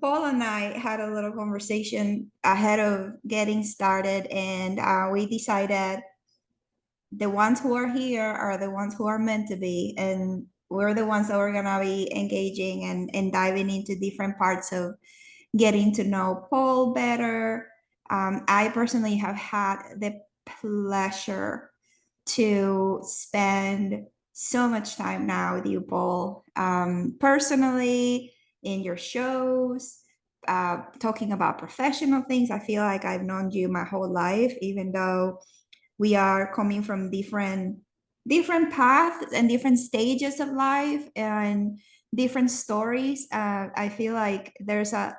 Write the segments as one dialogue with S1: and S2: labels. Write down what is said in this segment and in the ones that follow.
S1: Paul and I had a little conversation ahead of getting started, and we decided the ones who are here are the ones who are meant to be, and we're the ones that are gonna be engaging and diving into different parts of getting to know Paul better. I personally have had the pleasure to spend so much time now with you, Paul, personally, in your shows, talking about professional things. I feel like I've known you my whole life, even though we are coming from different paths and different stages of life and different stories. I feel like there's a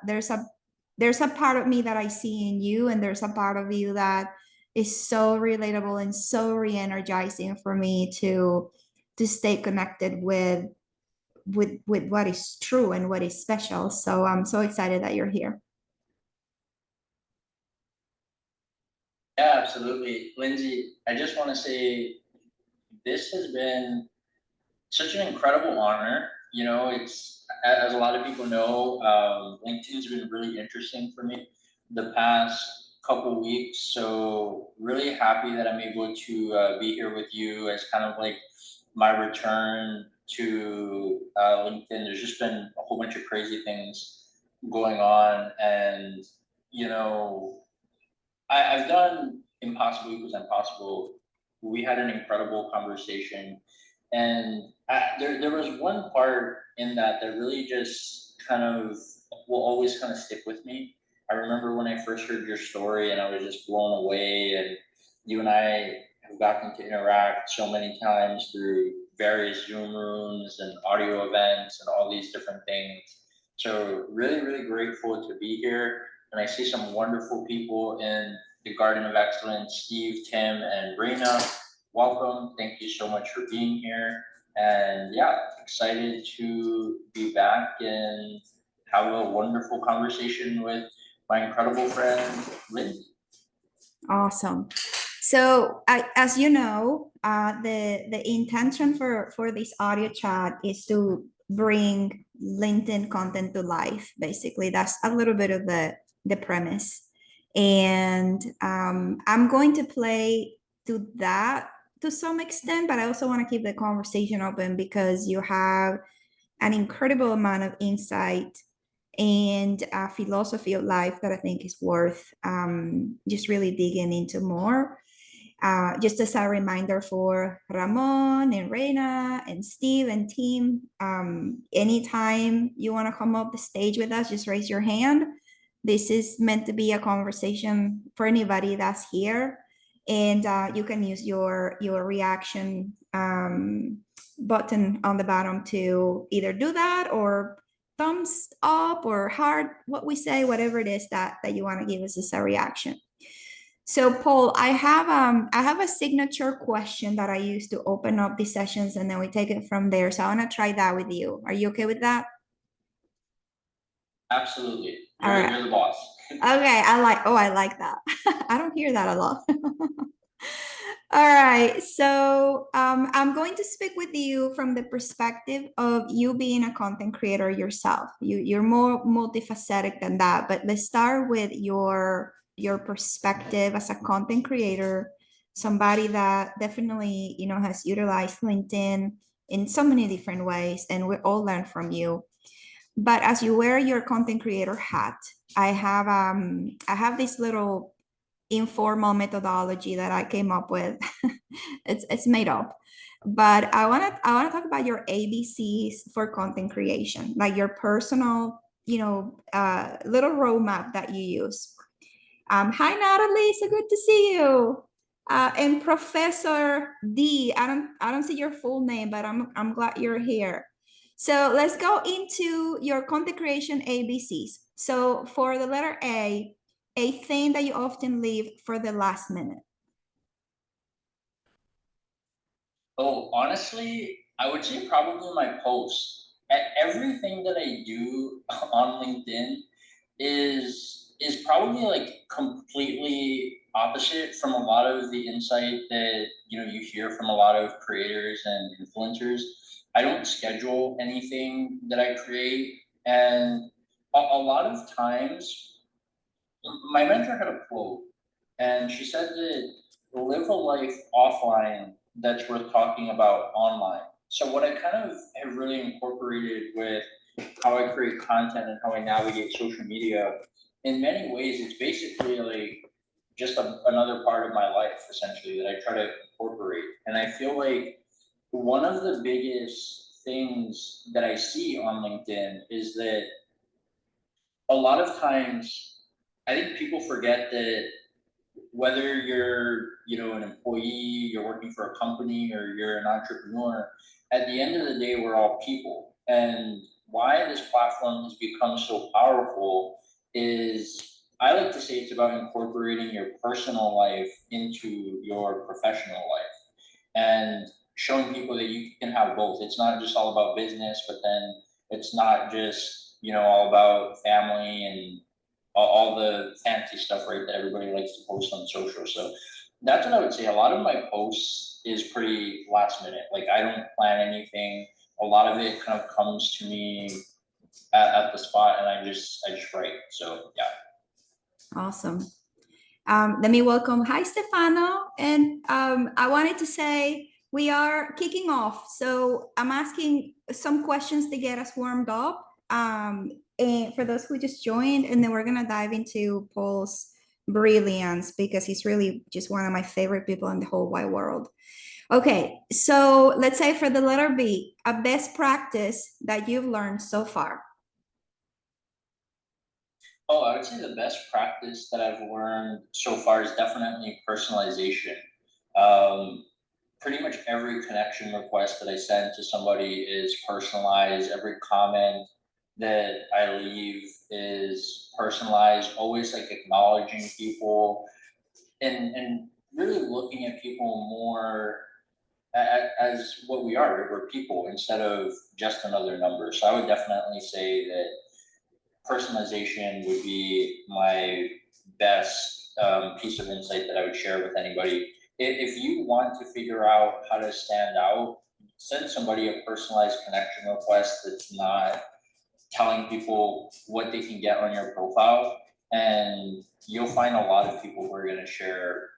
S1: part of me that I see in you, and there's a part of you that is so relatable and so re-energizing for me to stay connected with what is true and what is special. So I'm so excited that you're here.
S2: Yeah, absolutely. Lindsay, I just want to say this has been such an incredible honor. It's as a lot of people know, LinkedIn's been really interesting for me the past couple weeks. So really happy that I'm able to be here with you as kind of like my return to LinkedIn. There's just been a whole bunch of crazy things going on, and you know, I've done Impossible Equals Impossible. We had an incredible conversation, and there was one part in that really just kind of will always kind of stick with me. I remember when I first heard your story, and I was just blown away. And you and I have gotten to interact so many times through various Zoom rooms and audio events and all these different things. So really, really grateful to be here, and I see some wonderful people in the Garden of Excellence, Steve, Tim, and Reina. Welcome. Thank you so much for being here. And yeah, excited to be back and have a wonderful conversation with my incredible friend, Lindsay.
S1: Awesome. So, as you know, the intention for this audio chat is to bring LinkedIn content to life. Basically, that's a little bit of the premise, and I'm going to play to that to some extent, but I also want to keep the conversation open because you have an incredible amount of insight and a philosophy of life that I think is worth just really digging into more. Just as a reminder for Ramon and Reina and Steve and team, anytime you want to come up the stage with us, just raise your hand. This is meant to be a conversation for anybody that's here, and you can use your reaction button on the bottom to either do that or thumbs up or heart what we say, whatever it is that you want to give us as a reaction. So Paul, I have a signature question that I use to open up the sessions, and then we take it from there. So I want to try that with you. Are you okay with that?
S2: Absolutely.
S1: All right.
S2: You're the boss.
S1: Okay, I like that. I don't hear that a lot. All right, so I'm going to speak with you from the perspective of you being a content creator yourself. You're more multifaceted than that, but let's start with your perspective as a content creator, somebody that definitely has utilized LinkedIn in so many different ways, and we all learn from you. But as you wear your content creator hat, I have this little informal methodology that I came up with. It's made up. But I wanna talk about your ABCs for content creation, like your personal, little roadmap that you use. Hi Natalie, so good to see you. And Professor D, I don't see your full name, but I'm glad you're here. So let's go into your content creation ABCs. So for the letter a thing that you often leave for the last minute.
S2: Oh, honestly, I would say probably my posts. Everything that I do on LinkedIn is probably like completely opposite from a lot of the insight that you hear from a lot of creators and influencers. I don't schedule anything that I create, and a lot of times, my mentor had a quote, and she said that live a life offline that's worth talking about online. So what I kind of have really incorporated with how I create content and how I navigate social media, in many ways, it's basically like just another part of my life essentially that I try to incorporate. And I feel like one of the biggest things that I see on LinkedIn is that a lot of times I think people forget that whether you're, an employee, you're working for a company, or you're an entrepreneur, at the end of the day, we're all people. And why this platform has become so powerful is, I like to say, it's about incorporating your personal life into your professional life and showing people that you can have both. It's not just all about business, but then it's not just, all about family and all the fancy stuff, right, that everybody likes to post on social. So that's what I would say. A lot of my posts is pretty last minute. Like I don't plan anything. A lot of it kind of comes to me at the spot, and I just write. So yeah.
S1: Awesome. Let me welcome. Hi, Stefano. And I wanted to say we are kicking off. So I'm asking some questions to get us warmed up. And for those who just joined, and then we're going to dive into Paul's brilliance because he's really just one of my favorite people in the whole wide world. Okay, so let's say for the letter B, a best practice that you've learned so far.
S2: Oh, I would say the best practice that I've learned so far is definitely personalization. Um, Pretty much every connection request that I send to somebody is personalized. Every comment that I leave is personalized, always like acknowledging people and really looking at people more as what we are. We're people instead of just another number. So I would definitely say that personalization would be my best piece of insight that I would share with anybody. If you want to figure out how to stand out, send somebody a personalized connection request that's not telling people what they can get on your profile, and you'll find a lot of people who are going to share,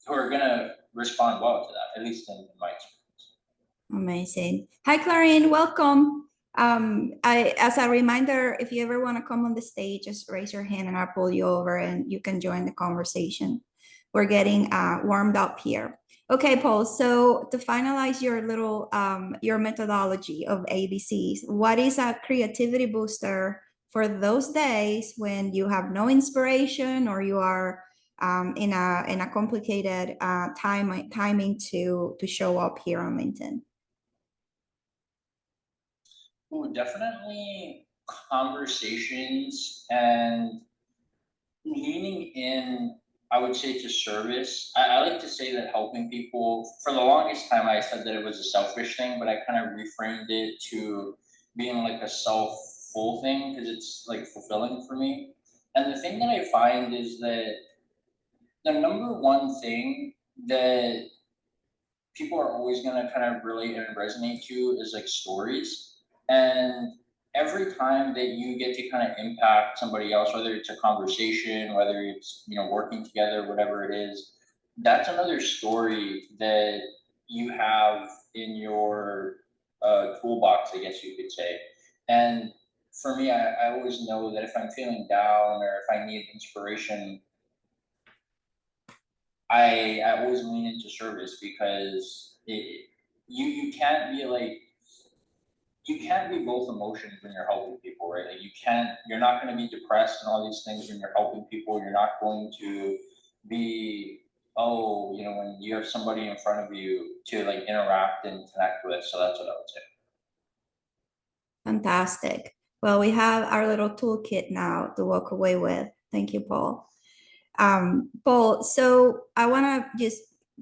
S2: who are going to respond well to that, at least in my experience.
S1: Amazing. Hi, Clarine. Welcome. As a reminder, if you ever want to come on the stage, just raise your hand and I'll pull you over and you can join the conversation. We're getting warmed up here. Okay, Paul. So to finalize your little your methodology of ABCs, what is a creativity booster for those days when you have no inspiration or you are in a complicated timing to show up here on LinkedIn?
S2: Ooh, definitely conversations and leaning in, I would say, to service. I like to say that helping people, for the longest time, I said that it was a selfish thing, but I kind of reframed it to being like a self-full thing because it's like fulfilling for me. And the thing that I find is that the number one thing that people are always going to kind of relate and resonate to is like stories. And every time that you get to kind of impact somebody else, whether it's a conversation, whether it's, working together, whatever it is, that's another story that you have in your toolbox, I guess you could say. And for me, I always know that if I'm feeling down or if I need inspiration, I always lean into service because you can't be like, you can't be both emotions when you're helping people, right? Like you're not going to be depressed and all these things when you're helping people. You're not going to be, oh, when you have somebody in front of you to like interact and connect with. So that's what I would say.
S1: Fantastic. Well, we have our little toolkit now to walk away with. Thank you, Paul. Paul, so I want to just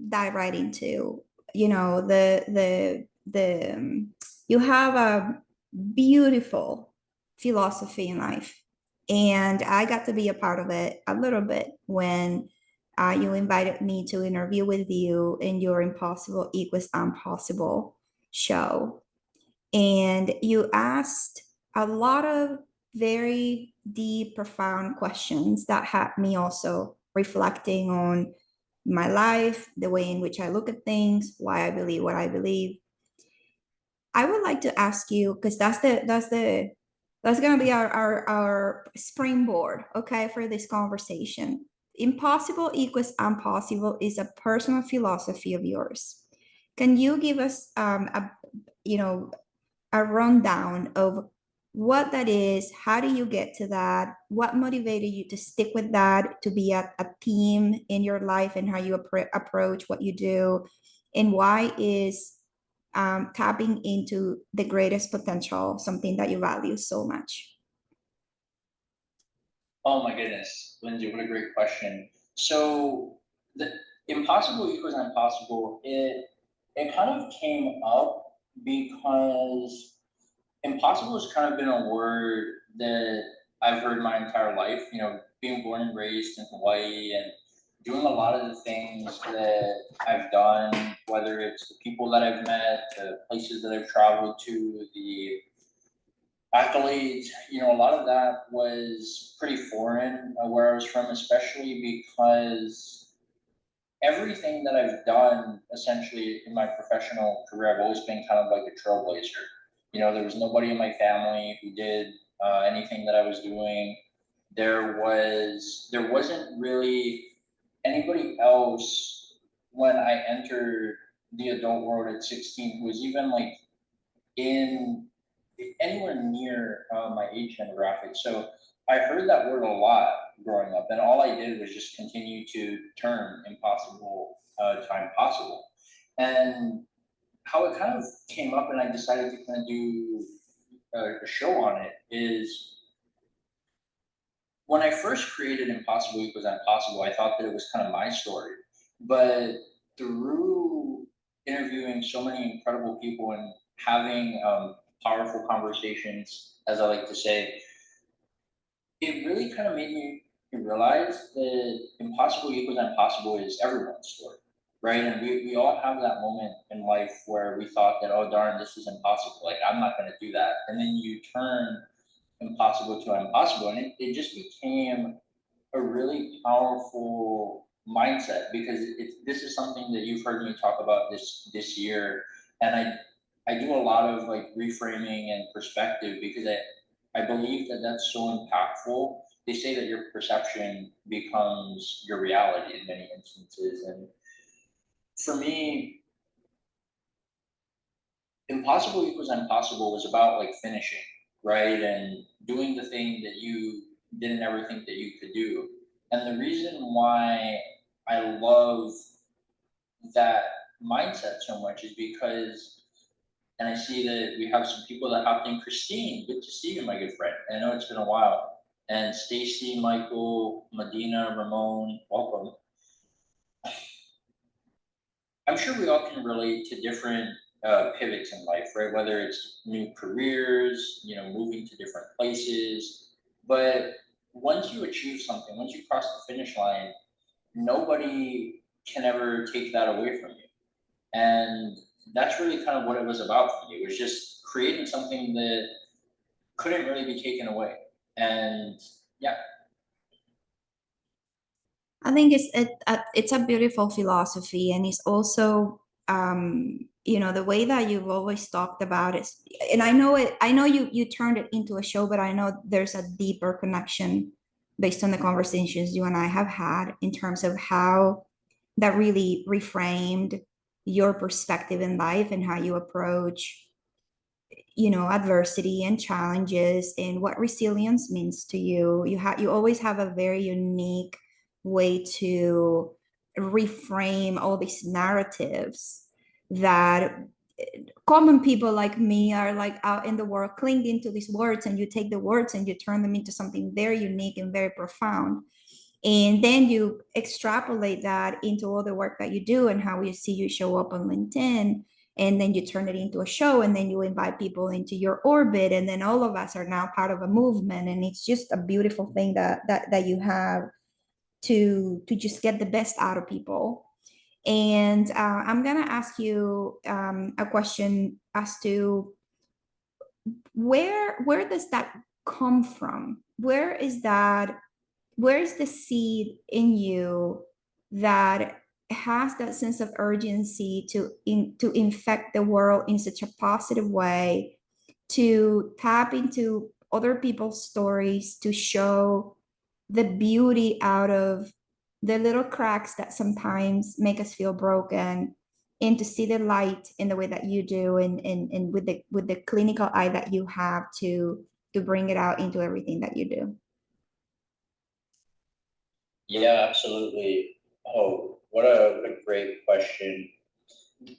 S1: dive right into, you have a beautiful philosophy in life, and I got to be a part of it a little bit when you invited me to interview with you in your Impossible Equals Impossible show, and you asked a lot of very deep, profound questions that had me also reflecting on my life, the way in which I look at things, why I believe what I believe. I would like to ask you, because that's gonna be our springboard, okay, for this conversation. Impossible equals impossible is a personal philosophy of yours. Can you give us you know a rundown of what that is? How do you get to that? What motivated you to stick with that, to be a theme in your life and how you approach what you do? And why is tapping into the greatest potential something that you value so much?
S2: Oh my goodness, Lindsay, what a great question. So the impossible equals impossible, it kind of came up because impossible has kind of been a word that I've heard my entire life, you know, being born and raised in Hawaii and doing a lot of the things that I've done, whether it's the people that I've met, the places that I've traveled to, the accolades, you know, a lot of that was pretty foreign where I was from, especially because everything that I've done essentially in my professional career, I've always been kind of like a trailblazer. You know, there was nobody in my family who did anything that I was doing. There wasn't really anybody else when I entered the adult world at 16 who was even like in anywhere near my age demographic. So I heard that word a lot growing up, and all I did was just continue to turn impossible to impossible. And how it kind of came up, and I decided to kind of do a show on it is when I first created Impossible Equals Impossible, I thought that it was kind of my story. But through interviewing so many incredible people and having powerful conversations, as I like to say, it really kind of made me realize that Impossible Equals Impossible is everyone's story, right? And we all have that moment in life where we thought that, oh, darn, this is impossible. Like, I'm not going to do that. And then you turn impossible to impossible. And it just became a really powerful mindset because this is something that you've heard me talk about this year, and I do a lot of like reframing and perspective because I believe that that's so impactful. They say that your perception becomes your reality in many instances, and for me, impossible equals impossible was about like finishing, right? And doing the thing that you didn't ever think that you could do. And the reason why I love that mindset so much is because, and I see that we have some people that hopped in. Christine, good to see you, my good friend. I know it's been a while. And Stacy, Michael, Medina, Ramon, welcome. I'm sure we all can relate to different pivots in life, right? Whether it's new careers, you know, moving to different places. But once you achieve something, once you cross the finish line, nobody can ever take that away from you. And that's really kind of what it was about for me. It was just creating something that couldn't really be taken away. And yeah,
S1: I think it's a beautiful philosophy, and it's also the way that you've always talked about it. And I know it. I know you turned it into a show, but I know there's a deeper connection based on the conversations you and I have had in terms of how that really reframed your perspective in life and how you approach adversity and challenges and what resilience means to you. You always have a very unique way to reframe all these narratives that common people like me are like out in the world clinging to these words, and you take the words and you turn them into something very unique and very profound, and then you extrapolate that into all the work that you do and how you see you show up on LinkedIn. And then you turn it into a show, and then you invite people into your orbit. And then all of us are now part of a movement. And it's just a beautiful thing that you have to just get the best out of people. And I'm going to ask you a question as to where does that come from? Where is the seed in you that has that sense of urgency to infect the world in such a positive way, to tap into other people's stories, to show the beauty out of the little cracks that sometimes make us feel broken, and to see the light in the way that you do, and with the clinical eye that you have to bring it out into everything that you do?
S2: Yeah, absolutely. Oh, what a great question.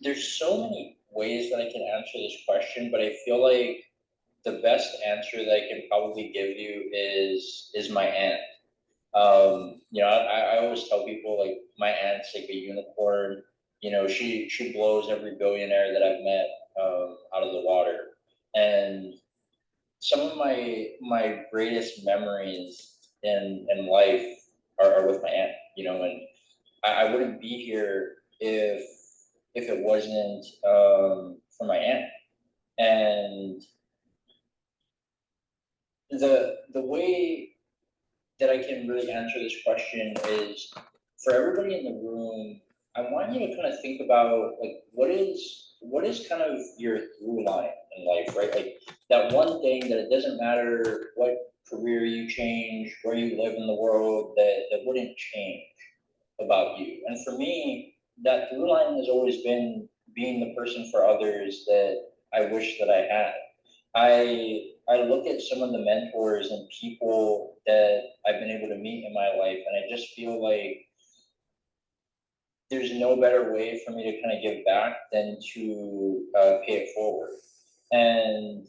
S2: There's so many ways that I can answer this question, but I feel like the best answer that I can probably give you is my aunt. I always tell people like my aunt's like a unicorn. She blows every billionaire that I've met out of the water. And some of my greatest memories in life are with my aunt. And I wouldn't be here if it wasn't for my aunt. And the way that I can really answer this question is for everybody in the room, I want you to kind of think about like what is kind of your through line in life, right? Like that one thing that it doesn't matter what career you change, where you live in the world, that wouldn't change about you. And for me, that through line has always been being the person for others that I wish that I had. I look at some of the mentors and people that I've been able to meet in my life, and I just feel like there's no better way for me to kind of give back than to pay it forward. And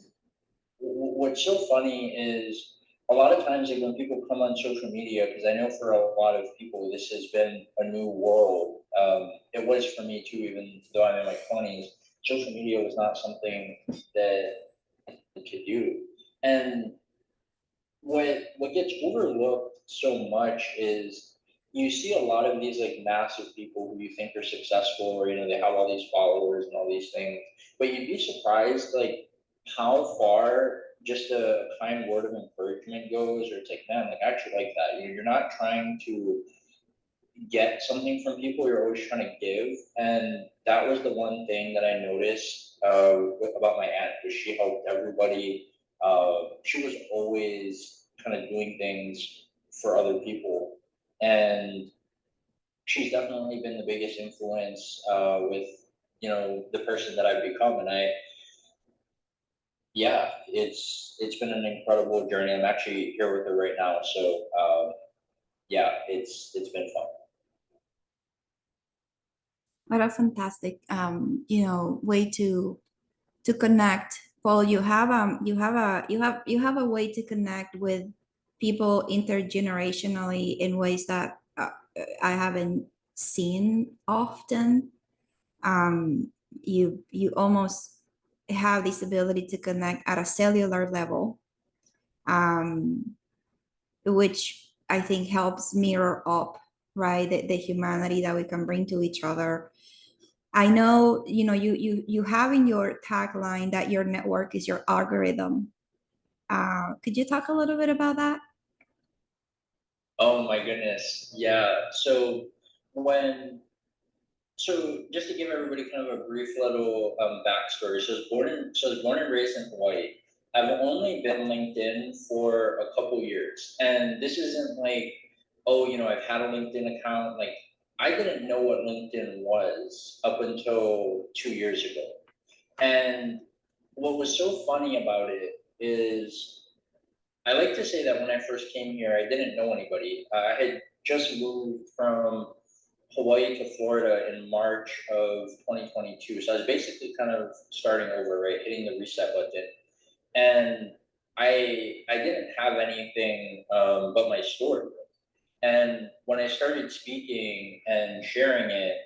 S2: what's so funny is a lot of times like when people come on social media, because I know for a lot of people this has been a new world. It was for me too, even though I'm in my 20s. Social media was not something that I could do. And what gets overlooked so much is you see a lot of these like massive people who you think are successful, or they have all these followers and all these things, but you'd be surprised like how far just a kind word of encouragement goes, or it's like, man, like I actually like that. You're not trying to get something from people, you're always trying to give. And that was the one thing that I noticed about my aunt, was she helped everybody. She was always kind of doing things for other people. And she's definitely been the biggest influence with the person that I've become. And yeah, it's been an incredible journey. I'm actually here with her right now, so yeah, it's been fun.
S1: What a fantastic way to connect, Paul. You have a way to connect with people intergenerationally in ways that I haven't seen often. You almost have this ability to connect at a cellular level, um, which I think helps mirror up, right, the humanity that we can bring to each other. I know, you have in your tagline that your network is your algorithm. Could you talk a little bit about that?
S2: Oh my goodness. Yeah. When so just to give everybody kind of a brief little backstory. So I was born and raised in Hawaii. I've only been LinkedIn for a couple years. And this isn't like, oh, I've had a LinkedIn account. Like I didn't know what LinkedIn was up until 2 years ago. And what was so funny about it is I like to say that when I first came here, I didn't know anybody. I had just moved from Hawaii to Florida in March of 2022. So I was basically kind of starting over, right, hitting the reset button. And I didn't have anything but my story. And when I started speaking and sharing it,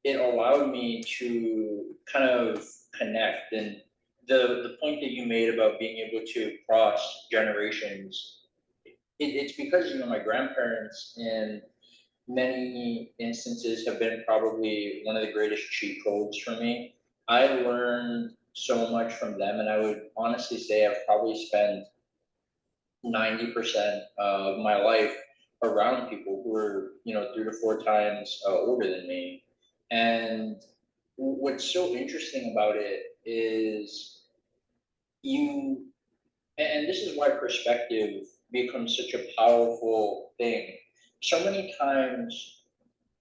S2: it allowed me to kind of connect. And the point that you made about being able to cross generations, it's because my grandparents in many instances have been probably one of the greatest cheat codes for me. I learned so much from them, and I would honestly say I've probably spent 90% of my life around people who are, 3 to 4 times older than me. And what's so interesting about it is you, and this is why perspective becomes such a powerful thing. So many times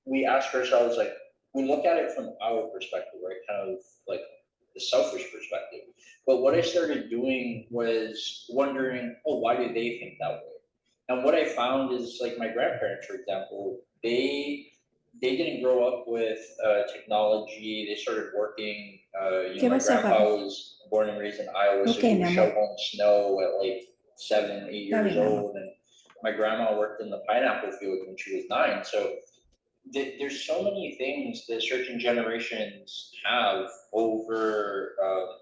S2: we ask ourselves, like, we look at it from our perspective, right? Kind of like the selfish perspective. But what I started doing was wondering, oh, why do they think that way? And what I found is, like, my grandparents, for example, they didn't grow up with technology. They started working.
S1: ¿Qué
S2: My
S1: pasó,
S2: grandpa
S1: papi?
S2: was born and raised in Iowa, so
S1: Ok,
S2: he
S1: mi
S2: was
S1: amor.
S2: shoveling snow at like 7, 8
S1: Está
S2: years
S1: bien, mi amor.
S2: old, and my grandma worked in the pineapple field when she was 9. So there's so many things that certain generations have over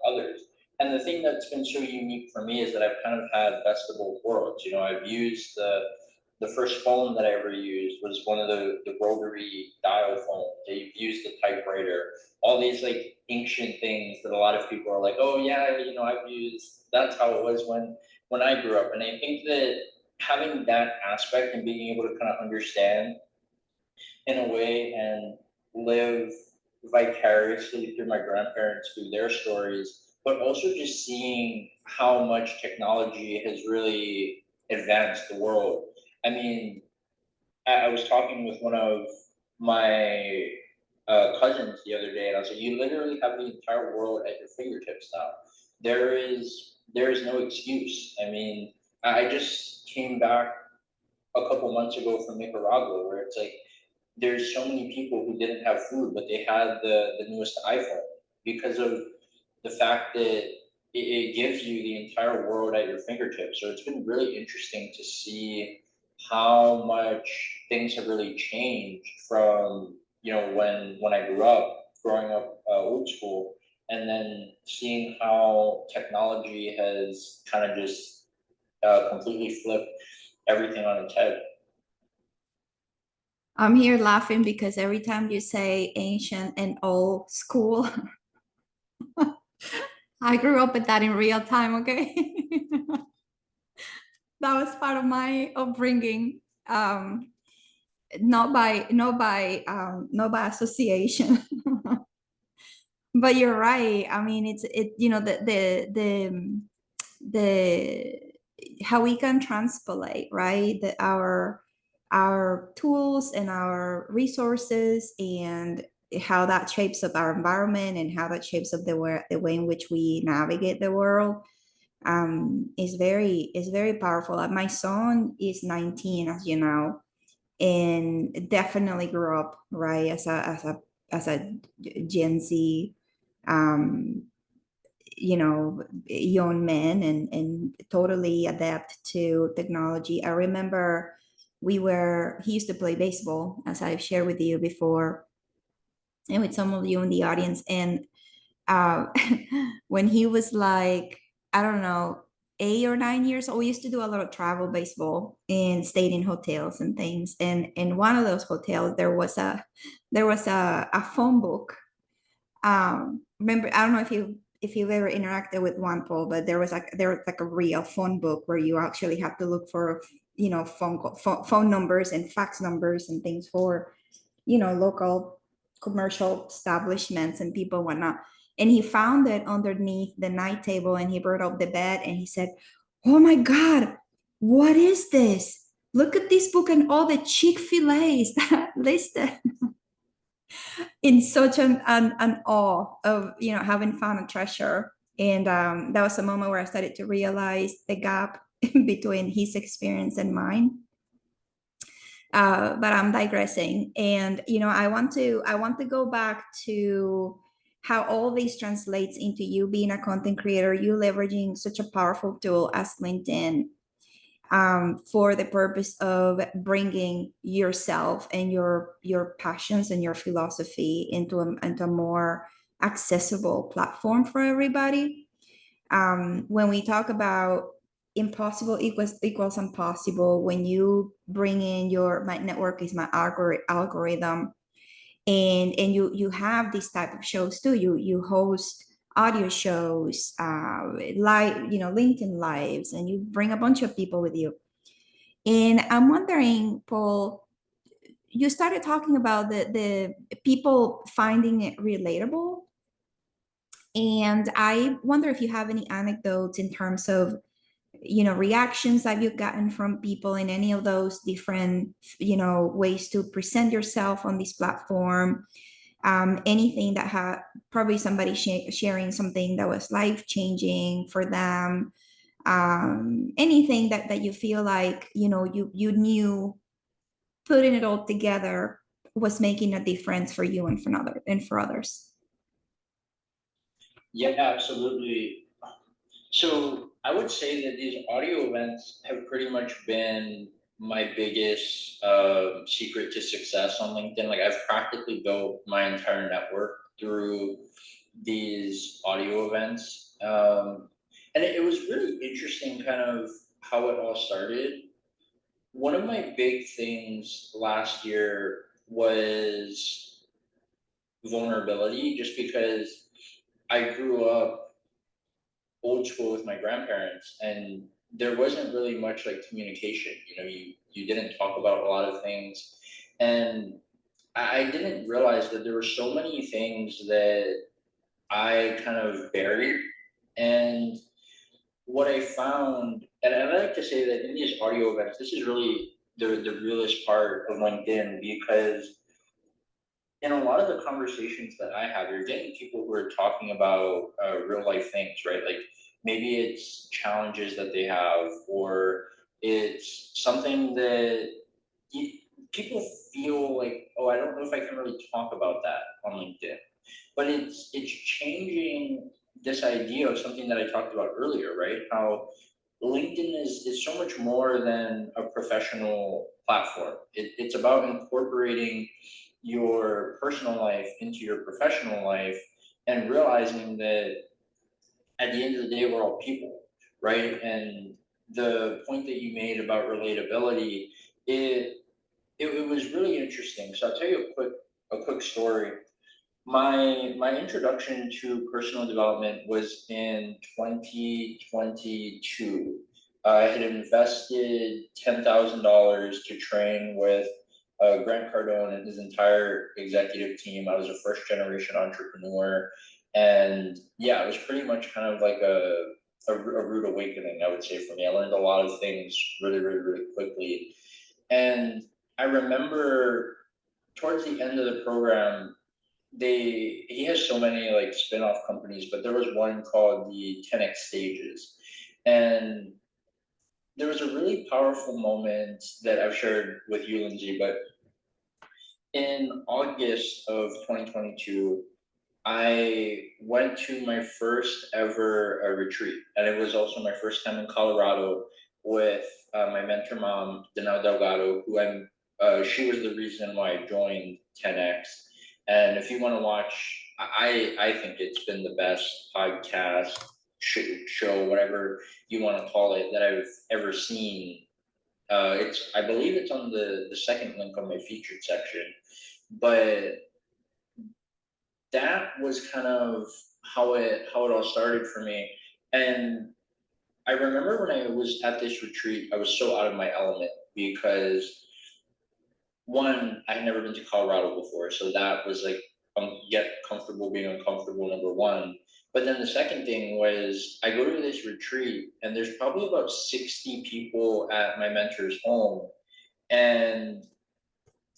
S2: others. And the thing that's been so unique for me is that I've kind of had best of both worlds. I've used the first phone that I ever used was one of the rotary dial phones. I've used the typewriter, all these like ancient things that a lot of people are like, oh yeah, I've used. That's how it was when I grew up. And I think that having that aspect and being able to kind of understand in a way and live vicariously through my grandparents, through their stories, but also just seeing how much technology has really advanced the world. I mean, I was talking with one of my cousins the other day, and I was like, "You literally have the entire world at your fingertips now. There is no excuse." I mean, I just came back a couple months ago from Nicaragua, where it's like there's so many people who didn't have food, but they had the newest iPhone because of the fact that it gives you the entire world at your fingertips. So it's been really interesting to see how much things have really changed from when I grew up, growing up old school, and then seeing how technology has kind of just completely flipped everything on its head.
S1: I'm here laughing because every time you say ancient and old school, I grew up with that in real time, okay? That was part of my upbringing. Not by association. But you're right. I mean, the how we can transpolate, right? Our tools and our resources, and how that shapes up our environment, and how that shapes up the way in which we navigate the world, is very powerful. My son is 19, as you know, and definitely grew up, right, as a Gen Z, um, young man, and totally adapt to technology. I remember he used to play baseball, as I've shared with you before, and with some of you in the audience. And uh, when he was like, I don't know, 8 or 9 years old, we used to do a lot of travel baseball and stayed in hotels and things. And in one of those hotels, there was a phone book. Remember, I don't know if you've ever interacted with one, Paul, but there was like a real phone book where you actually have to look for phone numbers and fax numbers and things for local commercial establishments and people whatnot. And he found it underneath the night table, and he brought up the bed and he said, "Oh my God, what is this? Look at this book and all the Chick-fil-A's that are listed." In such an awe of having found a treasure. And that was a moment where I started to realize the gap between his experience and mine. But I'm digressing, and I want to go back to how all this translates into you being a content creator, you leveraging such a powerful tool as LinkedIn, for the purpose of bringing yourself and your passions and your philosophy into a more accessible platform for everybody. When we talk about impossible equals impossible, when you bring in my network is my algorithm, and you have these type of shows too. You host audio shows, live, LinkedIn lives, and you bring a bunch of people with you. And I'm wondering, Paul, you started talking about the people finding it relatable. And I wonder if you have any anecdotes in terms of, reactions that you've gotten from people in any of those different, ways to present yourself on this platform. Anything that had probably somebody sharing something that was life changing for them. Anything that you feel like, you knew putting it all together was making a difference for you and for others.
S2: Yeah, absolutely. So I would say that these audio events have pretty much been my biggest secret to success on LinkedIn. Like I've practically built my entire network through these audio events. And it was really interesting kind of how it all started. One of my big things last year was vulnerability, just because I grew up old school with my grandparents, and there wasn't really much like communication. You didn't talk about a lot of things, and I didn't realize that there were so many things that I kind of buried. And what I found, and I like to say that in these audio events, this is really the realest part of LinkedIn, because in a lot of the conversations that I have, you're getting people who are talking about real life things, right? Like maybe it's challenges that they have, or it's something that you, people feel like, oh, I don't know if I can really talk about that on LinkedIn. But it's changing this idea of something that I talked about earlier, right? How LinkedIn is so much more than a professional platform. It's about incorporating your personal life into your professional life, and realizing that at the end of the day, we're all people, right? And the point that you made about relatability, it, it was really interesting. So I'll tell you a quick story. My introduction to personal development was in 2022. I had invested $10,000 to train with Grant Cardone and his entire executive team. I was a first generation entrepreneur, and yeah, it was pretty much kind of like a rude awakening, I would say, for me. I learned a lot of things really, really, really quickly, and I remember towards the end of the program, he has so many like spin-off companies, but there was one called the 10x stages. And there was a really powerful moment that I've shared with you, Lindsay. But in August of 2022, I went to my first ever retreat, and it was also my first time in Colorado with my mentor mom, Danelle Delgado, who she was the reason why I joined 10X. And if you want to watch, I think it's been the best podcast show, whatever you want to call it, that I've ever seen. I believe it's on the second link on my featured section, but that was kind of how it all started for me. And I remember when I was at this retreat, I was so out of my element, because one, I had never been to Colorado before, so that was like get comfortable being uncomfortable, number one. But then the second thing was I go to this retreat, and there's probably about 60 people at my mentor's home, and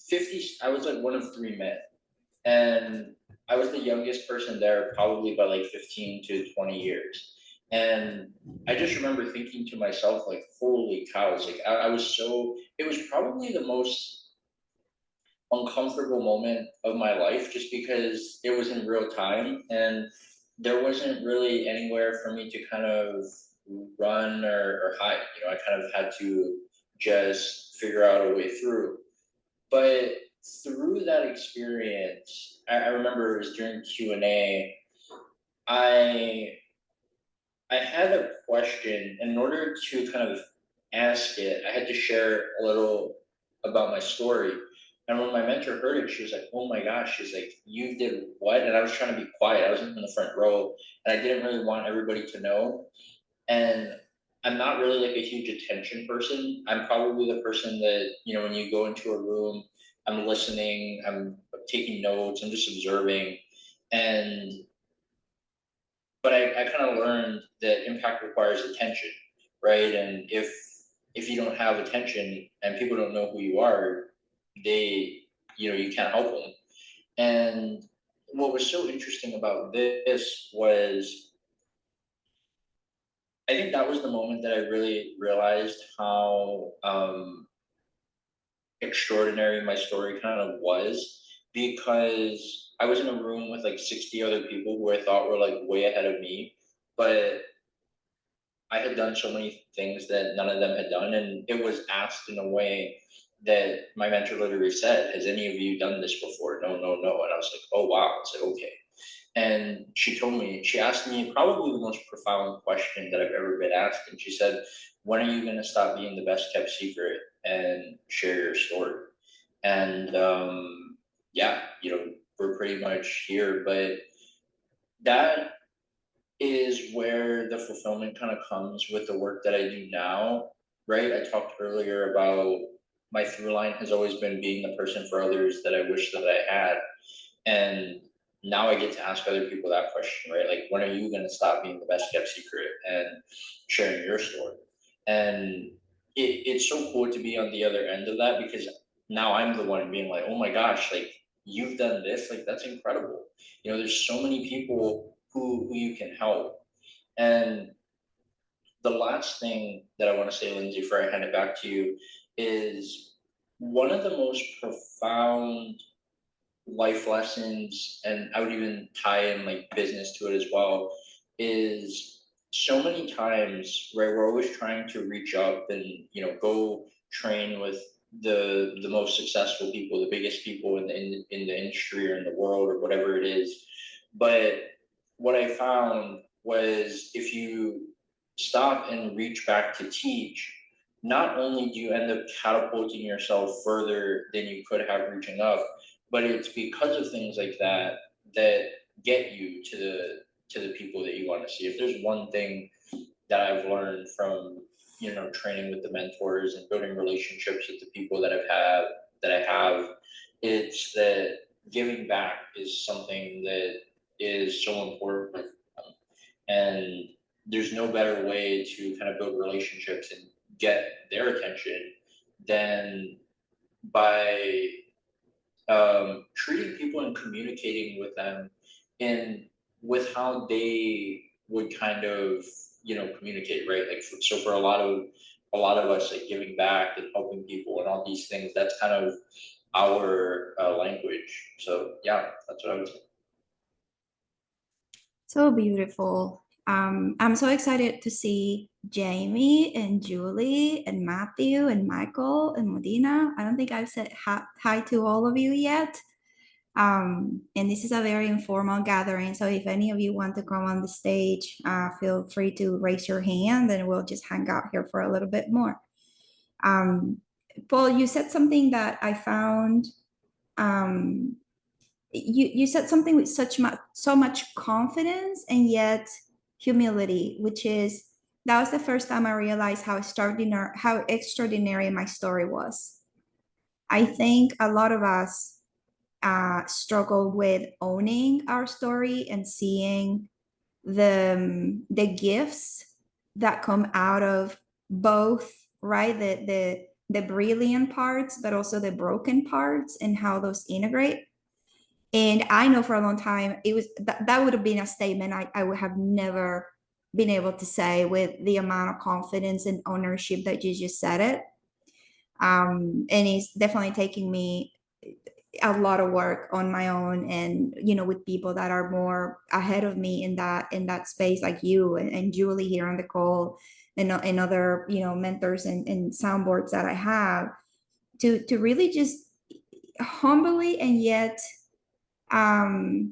S2: 50, I was like one of three men, and I was the youngest person there, probably by like 15 to 20 years. And I just remember thinking to myself, like, holy cows, like I was so, it was probably the most uncomfortable moment of my life, just because it was in real time, and there wasn't really anywhere for me to kind of run or hide. I kind of had to just figure out a way through. But through that experience, I remember it was during Q&A, I I had a question. In order to kind of ask it, I had to share a little about my story. And when my mentor heard it, she was like, "Oh my gosh!" She's like, "You did what?" And I was trying to be quiet. I was in the front row, and I didn't really want everybody to know. And I'm not really like a huge attention person. I'm probably the person that, when you go into a room, I'm listening, I'm taking notes, I'm just observing. And but I kind of learned that impact requires attention, right? And if you don't have attention and people don't know who you are, they, you can't help them. And what was so interesting about this was I think that was the moment that I really realized how extraordinary my story kind of was, because I was in a room with like 60 other people who I thought were like way ahead of me, but I had done so many things that none of them had done. And it was asked in a way that my mentor literally said, "Has any of you done this before?" No, no, no. And I was like, "Oh, wow." I said, "Okay." And she asked me probably the most profound question that I've ever been asked. And she said, "When are you going to stop being the best kept secret and share your story?" And yeah, we're pretty much here. But that is where the fulfillment kind of comes with the work that I do now, right? I talked earlier about my through line has always been being the person for others that I wish that I had. And now I get to ask other people that question, right? Like, when are you going to stop being the best kept secret and sharing your story? And it's so cool to be on the other end of that, because now I'm the one being like, "Oh my gosh, like, you've done this, like, that's incredible." There's so many people who you can help. And the last thing that I want to say, Lindsay, before I hand it back to you, is one of the most profound life lessons, and I would even tie in like business to it as well, is so many times, right, we're always trying to reach up and, go train with the most successful people, the biggest people in the industry or in the world or whatever it is. But what I found was, if you stop and reach back to teach, not only do you end up catapulting yourself further than you could have reaching up, but it's because of things like that that get you to the people that you want to see. If there's one thing that I've learned from, training with the mentors and building relationships with the people that I have, it's that giving back is something that is so important. And there's no better way to kind of build relationships and get their attention than by treating people and communicating with them in with how they would kind of, communicate, right? Like, so for a lot of us, like, giving back and helping people and all these things, that's kind of our language. So yeah, that's what I would say.
S1: So beautiful. I'm so excited to see Jamie and Julie and Matthew and Michael and Medina. I don't think I've said hi to all of you yet. And this is a very informal gathering. So if any of you want to come on the stage, feel free to raise your hand and we'll just hang out here for a little bit more. Paul, you said something that I found um, you said something with so much confidence and yet humility, which is that was the first time I realized how extraordinary my story was. I think a lot of us struggle with owning our story and seeing the gifts that come out of both, right? The brilliant parts, but also the broken parts and how those integrate. And I know for a long time it was that would have been a statement I would have never been able to say with the amount of confidence and ownership that you just said it. And it's definitely taking me a lot of work on my own, and with people that are more ahead of me in that space, like you and Julie here on the call, and other mentors and soundboards that I have, to really just humbly and yet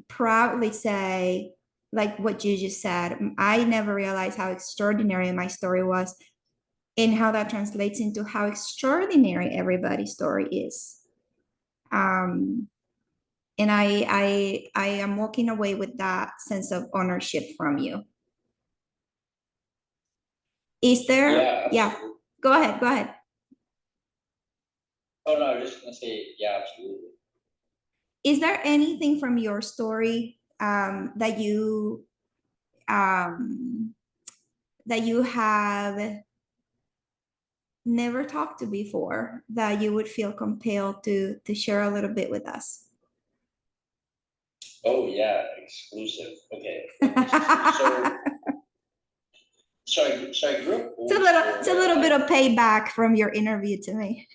S1: proudly say, like what you just said, I never realized how extraordinary my story was and how that translates into how extraordinary everybody's story is. And I am walking away with that sense of ownership from you. Is there, yeah,
S2: Absolutely.
S1: go ahead.
S2: Oh no, I was just gonna say, yeah, absolutely.
S1: Is there anything from your story um, that you have never talked to before that you would feel compelled to share a little bit with us?
S2: Oh yeah, exclusive. Okay, let me see. So I grew up old school,
S1: It's a
S2: right?
S1: little bit of payback from your interview to me.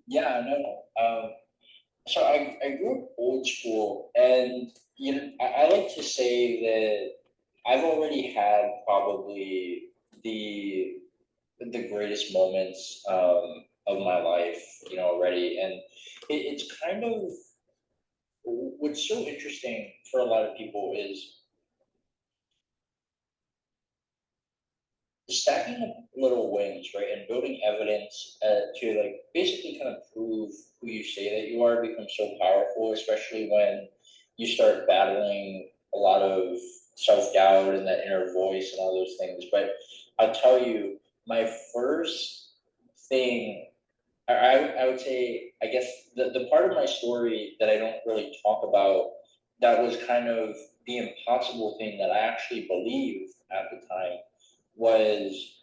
S2: Yeah, no, no. So I grew up old school, and I like to say that I've already had probably the the greatest moments of my life, already, and it's kind of what's so interesting for a lot of people is stacking up little wins, right, and building evidence to like basically kind of prove who you say that you are becomes so powerful, especially when you start battling a lot of self doubt and that inner voice and all those things. But I'll tell you, my first thing, I would say, I guess the part of my story that I don't really talk about that was kind of the impossible thing that I actually believed at the time was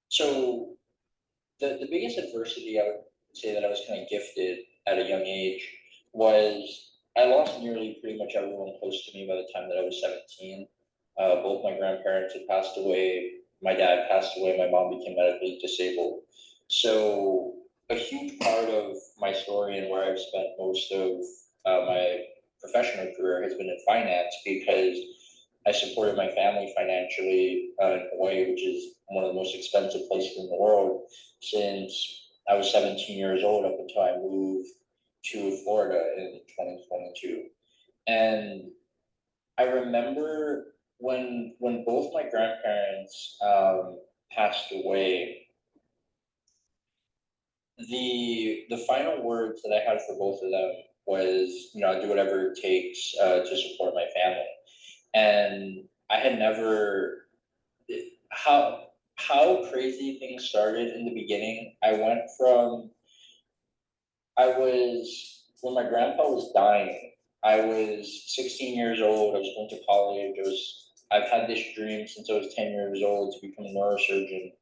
S2: so the biggest adversity I would say that I was kind of gifted at a young age was I lost nearly pretty much everyone close to me by the time that I was 17. Both my grandparents had passed away. My dad passed away. My mom became medically disabled. So a huge part of my story and where I've spent most of my professional career has been in finance because I supported my family financially in Hawaii, which is one of the most expensive places in the world, since I was 17 years old up until I moved to Florida in 2022. And I remember when both my grandparents passed away, the final words that I had for both of them was, I'll do whatever it takes to support my family. And I had never how crazy things started in the beginning. I was when my grandpa was dying. I was 16 years old. I was going to college. I've had this dream since I was 10 years old to become a neurosurgeon,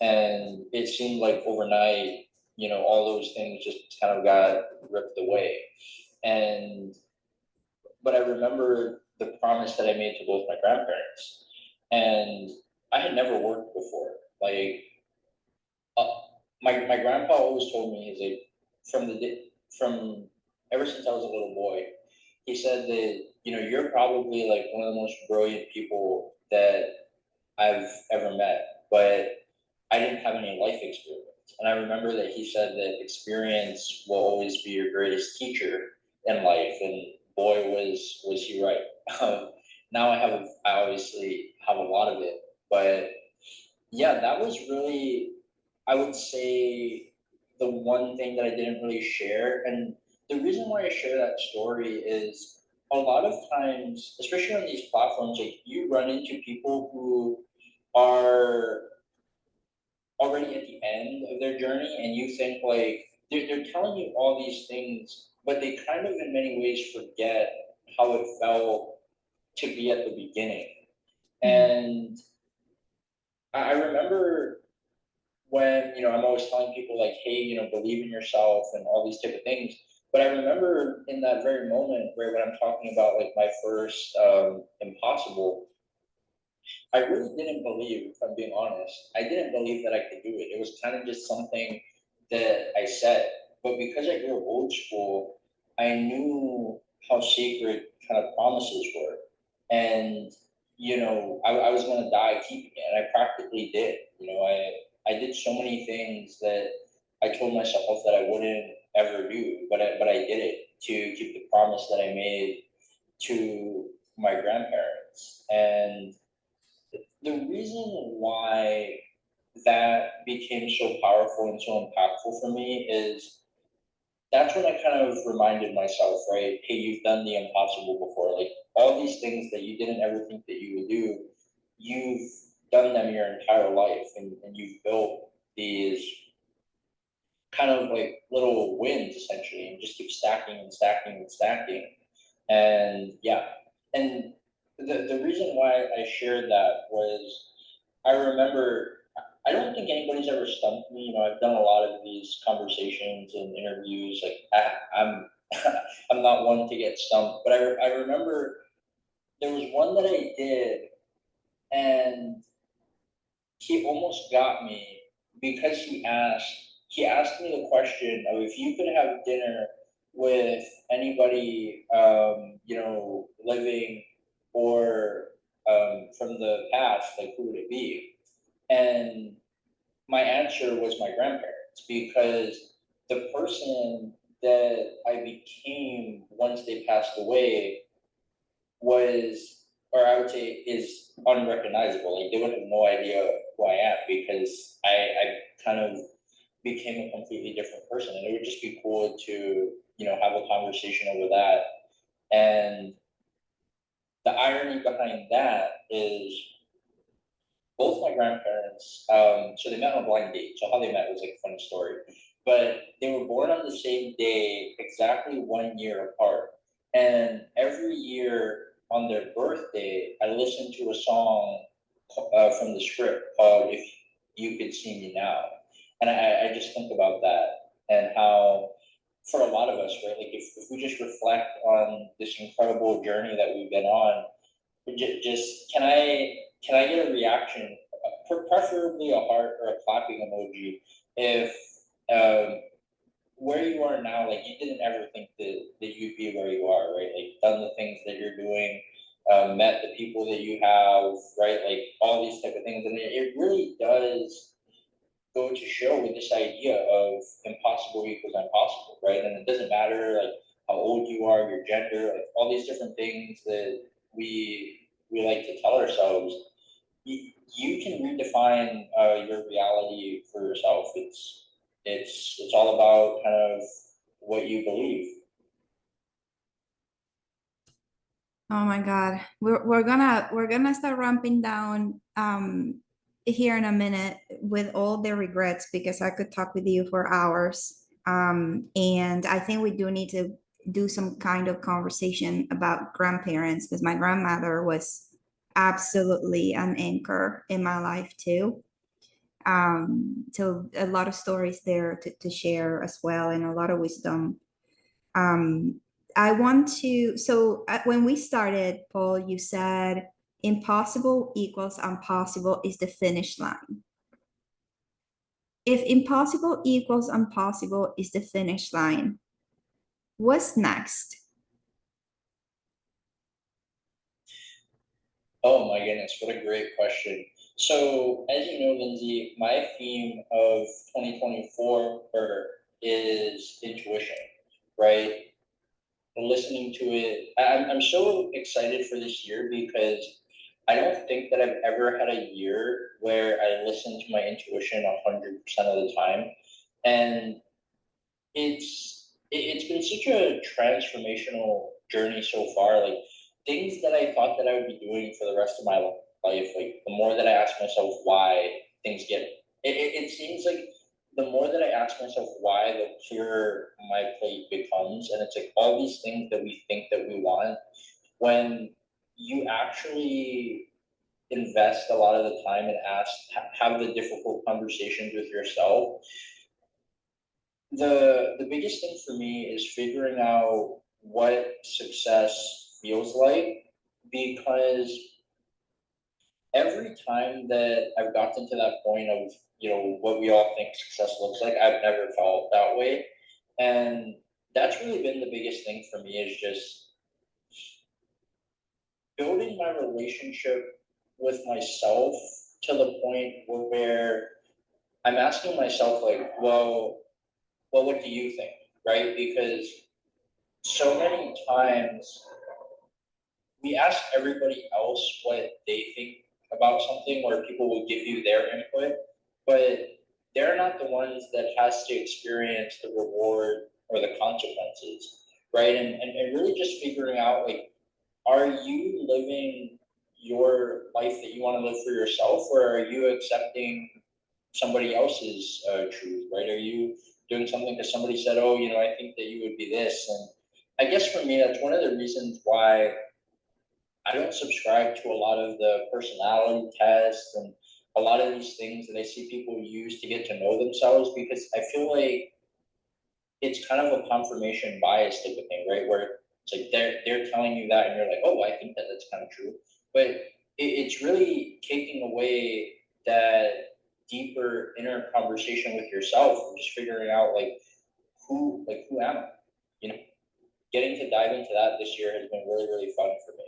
S2: and it seemed like overnight, all those things just kind of got ripped away. And but I remember the promise that I made to both my grandparents, and I had never worked before. Like uh, my grandpa always told me, he's like, from ever since I was a little boy, he said that you're probably like one of the most brilliant people that I've ever met, but I didn't have any life experience. And I remember that he said that experience will always be your greatest teacher in life, and boy was he right. Now I obviously have a lot of it, but yeah, that was really, I would say, the one thing that I didn't really share. And the reason why I share that story is a lot of times, especially on these platforms, like you run into people who are already at the end of their journey, and you think like they're telling you all these things, but they kind of in many ways forget how it felt to be at the beginning.
S1: Mm.
S2: And I remember when I'm always telling people like, hey, believe in yourself and all these type of things. But I remember in that very moment where when I'm talking about like my first impossible, I really didn't believe, if I'm being honest, I didn't believe that I could do it. It was kind of just something that I said. But because I grew up old school, I knew how sacred kind of promises were. And, I was going to die keeping it. And I practically did. I did so many things that I told myself that I wouldn't ever do, but I did it to keep the promise that I made to my grandparents. And the reason why that became so powerful and so impactful for me is that's when I kind of reminded myself, right? Hey, you've done the impossible before. Like all these things that you didn't ever think that you would do, you've done them your entire life, and you've built these kind of like little wins essentially, and just keep stacking and stacking and stacking. And yeah, and the reason why I shared that was I remember I don't think anybody's ever stumped me. You know, I've done a lot of these conversations and interviews. Like I'm I'm not one to get stumped, but I remember there was one that I did, and he almost got me because he asked me the question of if you could have dinner with anybody, you know, living or from the past, like who would it be? And my answer was my grandparents, because the person that I became once they passed away was, or I would say is unrecognizable. Like they would have no idea who I am, because I kind of became a completely different person. And it would just be cool to, you know, have a conversation over that. And the irony behind that is both my grandparents, so they met on a blind date. So how they met was like a funny story. But they were born on the same day, exactly 1 year apart. And every year on their birthday, I listened to a song from the script called "If You Could See Me Now," and I just think about that and how, for a lot of us, right? Like if we just reflect on this incredible journey that we've been on, just can I get a reaction, preferably a heart or a clapping emoji, if um, where you are now, like you didn't ever think that you'd be where you are, right? Like done the things that you're doing, met the people that you have, right? Like all these type of things, and it really does go to show with this idea of impossible equals impossible, right? And it doesn't matter like how old you are, your gender, like all these different things that we like to tell ourselves. You can redefine your reality for yourself. It's all about kind of what you believe.
S1: Oh my God. We're gonna start ramping down here in a minute with all the regrets because I could talk with you for hours. And I think we do need to do some kind of conversation about grandparents because my grandmother was absolutely an anchor in my life too. So a lot of stories there to share as well and a lot of wisdom. um, I want to, so when we started, Paul, you said impossible equals impossible is the finish line. If impossible equals impossible is the finish line, what's next?
S2: Oh my goodness, what a great question. So, as you know, Lindsay, my theme of 2024 is intuition, right? Listening to it, I'm so excited for this year because I don't think that I've ever had a year where I listen to my intuition 100% of the time. And it's been such a transformational journey so far. Like things that I thought that I would be doing for the rest of my life, like the more that I ask myself why, things get it seems like the more that I ask myself why, the clearer my plate becomes. And it's like all these things that we think that we want, when you actually invest a lot of the time and have the difficult conversations with yourself, the biggest thing for me is figuring out what success feels like, because every time that I've gotten to that point of, you know, what we all think success looks like, I've never felt that way. And that's really been the biggest thing for me, is just building my relationship with myself to the point where I'm asking myself like, well, what do you think? Right? Because so many times we ask everybody else what they think about something, or people will give you their input, but they're not the ones that has to experience the reward or the consequences, right? And really just figuring out like, are you living your life that you want to live for yourself, or are you accepting somebody else's truth, right? Are you doing something because somebody said, oh, I think that you would be this? And I guess for me, that's one of the reasons why I don't subscribe to a lot of the personality tests and a lot of these things that I see people use to get to know themselves, because I feel like it's kind of a confirmation bias type of thing, right? Where it's like they're telling you that, and you're like, oh, I think that that's kind of true, but it's really taking away that deeper inner conversation with yourself, and just figuring out who am I? You know, getting to dive into that this year has been really really fun for me.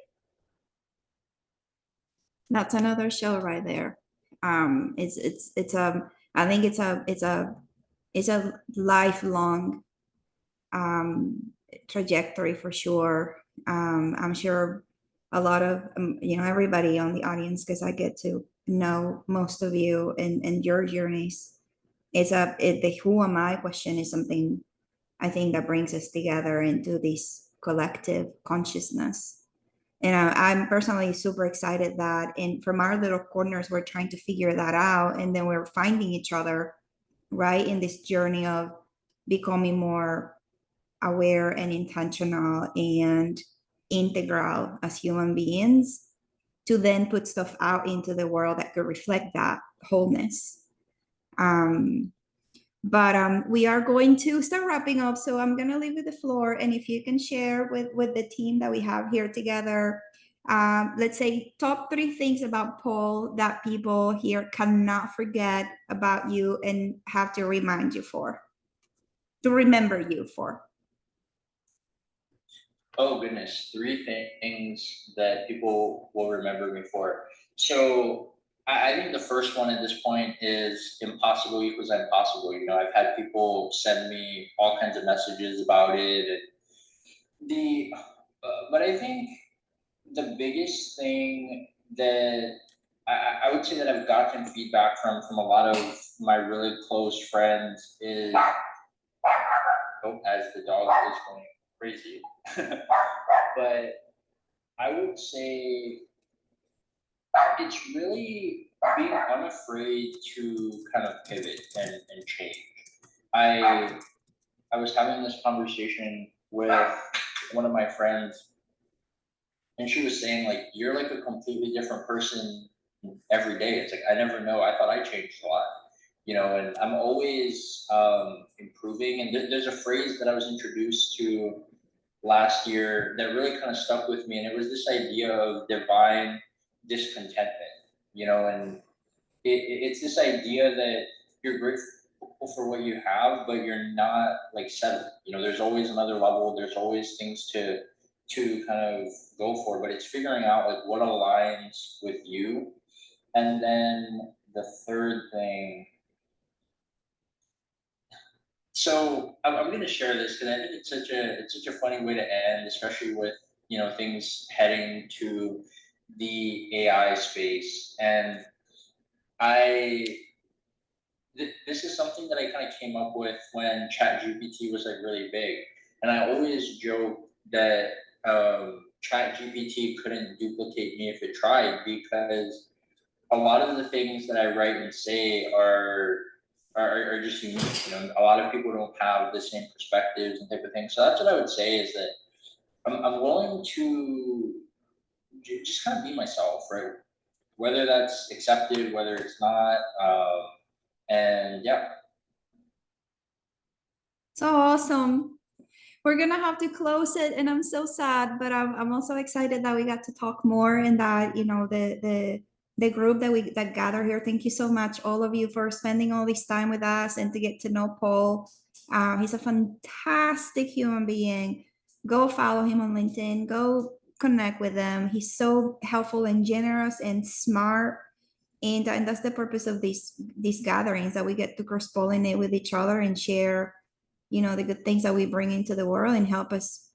S1: That's another show right there. It's I think it's a lifelong trajectory for sure. I'm sure a lot of everybody on the audience, because I get to know most of you and your journeys. The who am I question is something I think that brings us together into this collective consciousness. And I'm personally super excited that from our little corners, we're trying to figure that out. And then we're finding each other, right, in this journey of becoming more aware and intentional and integral as human beings to then put stuff out into the world that could reflect that wholeness. Um, but we are going to start wrapping up, so I'm going to leave with the floor. And if you can share with the team that we have here together, let's say top 3 things about Paul that people here cannot forget about you and have to remind you for, to remember you for.
S2: Oh goodness, 3 things that people will remember me for. So I think the first one at this point is impossible equals impossible. I've had people send me all kinds of messages about it, and but I think the biggest thing that I would say that I've gotten feedback from a lot of my really close friends is, oh, as the dog is going crazy. But I would say it's really being unafraid to kind of pivot and change. I I was having this conversation with one of my friends, and she was saying like, you're like a completely different person every day. It's like, I never know. I thought I changed a lot, and I'm always improving. And there's a phrase that I was introduced to last year that really kind of stuck with me, and it was this idea of divine discontentment. And it's this idea that you're grateful for what you have, but you're not like settled. There's always another level. There's always things to kind of go for, but it's figuring out like what aligns with you. And then the third thing, so I'm going to share this because I think it's such a funny way to end, especially with things heading to the AI space. And I this is something that I kind of came up with when ChatGPT was like really big, and I always joke that ChatGPT couldn't duplicate me if it tried, because a lot of the things that I write and say are just unique. A lot of people don't have the same perspectives and type of things. So that's what I would say, is that I'm willing to just kind of be myself, right? Whether that's accepted, whether it's not, and yeah.
S1: So awesome. We're gonna have to close it, and I'm so sad, but I'm also excited that we got to talk more, and that the group that gather here. Thank you so much, all of you, for spending all this time with us and to get to know Paul. He's a fantastic human being. Go follow him on LinkedIn. Go connect with him. He's so helpful and generous and smart. And that's the purpose of these gatherings, that we get to cross pollinate with each other and share the good things that we bring into the world, and help us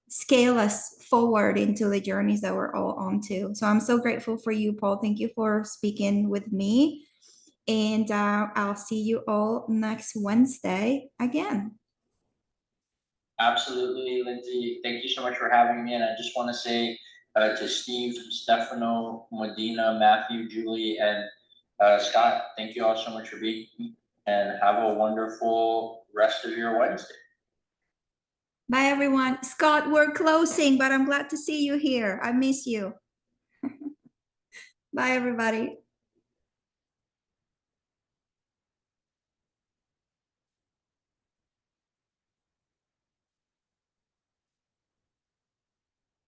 S1: scale us forward into the journeys that we're all on to. So I'm so grateful for you, Paul. Thank you for speaking with me, and I'll see you all next Wednesday again.
S2: Absolutely, Lindsay. Thank you so much for having me. And I just want to say to Steve, Stefano, Medina, Matthew, Julie, and Scott, thank you all so much for being here. And have a wonderful rest of your Wednesday.
S1: Bye, everyone. Scott, we're closing, but I'm glad to see you here. I miss you. Bye, everybody.